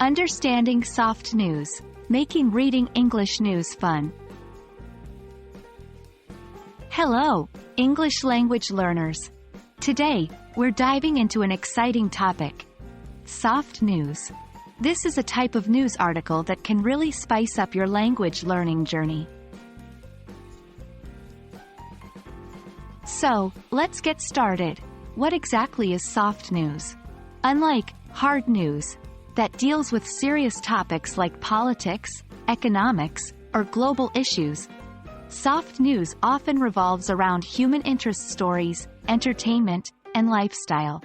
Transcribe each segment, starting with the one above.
Understanding soft news, making reading English news fun. Hello, English language learners. Today, we're diving into an exciting topic. Soft news. This is a type of news article that can really spice up your language learning journey. So, let's get started. What exactly is soft news? Unlike hard news, that deals with serious topics like politics, economics, or global issues, soft news often revolves around human interest stories, entertainment, and lifestyle.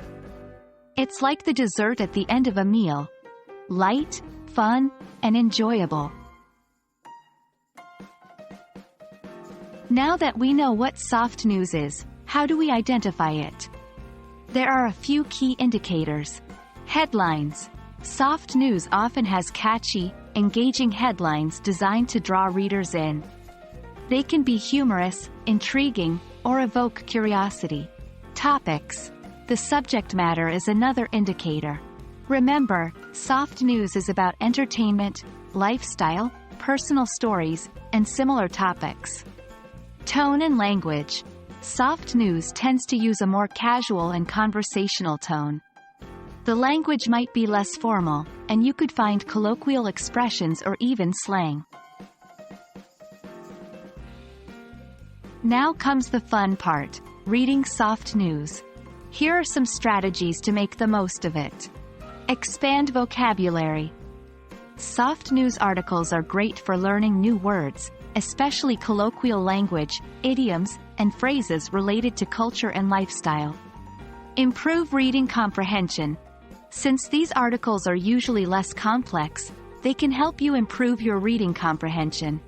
It's like the dessert at the end of a meal. Light, fun, and enjoyable. Now that we know what soft news is, how do we identify it? There are a few key indicators. Headlines. Soft news often has catchy, engaging headlines designed to draw readers in. They can be humorous, intriguing, or evoke curiosity. Topics. The subject matter is another indicator. Remember, soft news is about entertainment, lifestyle, personal stories, and similar topics. Tone and language. Soft news tends to use a more casual and conversational tone. The language might be less formal, and you could find colloquial expressions or even slang. Now comes the fun part, reading soft news. Here are some strategies to make the most of it. Expand vocabulary. Soft news articles are great for learning new words, especially colloquial language, idioms, and phrases related to culture and lifestyle. Improve reading comprehension. Since these articles are usually less complex, they can help you improve your reading comprehension.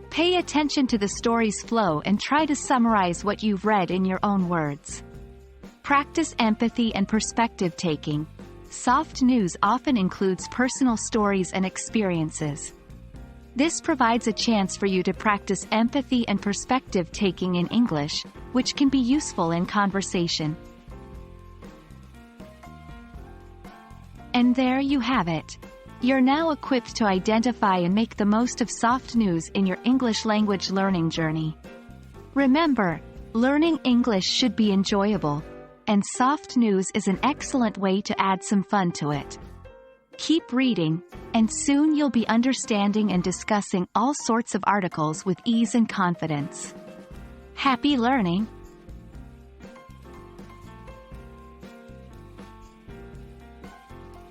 Pay attention to the story's flow and try to summarize what you've read in your own words. Practice empathy and perspective taking. Soft news often includes personal stories and experiences. This provides a chance for you to practice empathy and perspective taking in English, which can be useful in conversation. And there you have it. You're now equipped to identify and make the most of soft news in your English language learning journey. Remember, learning English should be enjoyable, and soft news is an excellent way to add some fun to it. Keep reading, and soon you'll be understanding and discussing all sorts of articles with ease and confidence. Happy learning!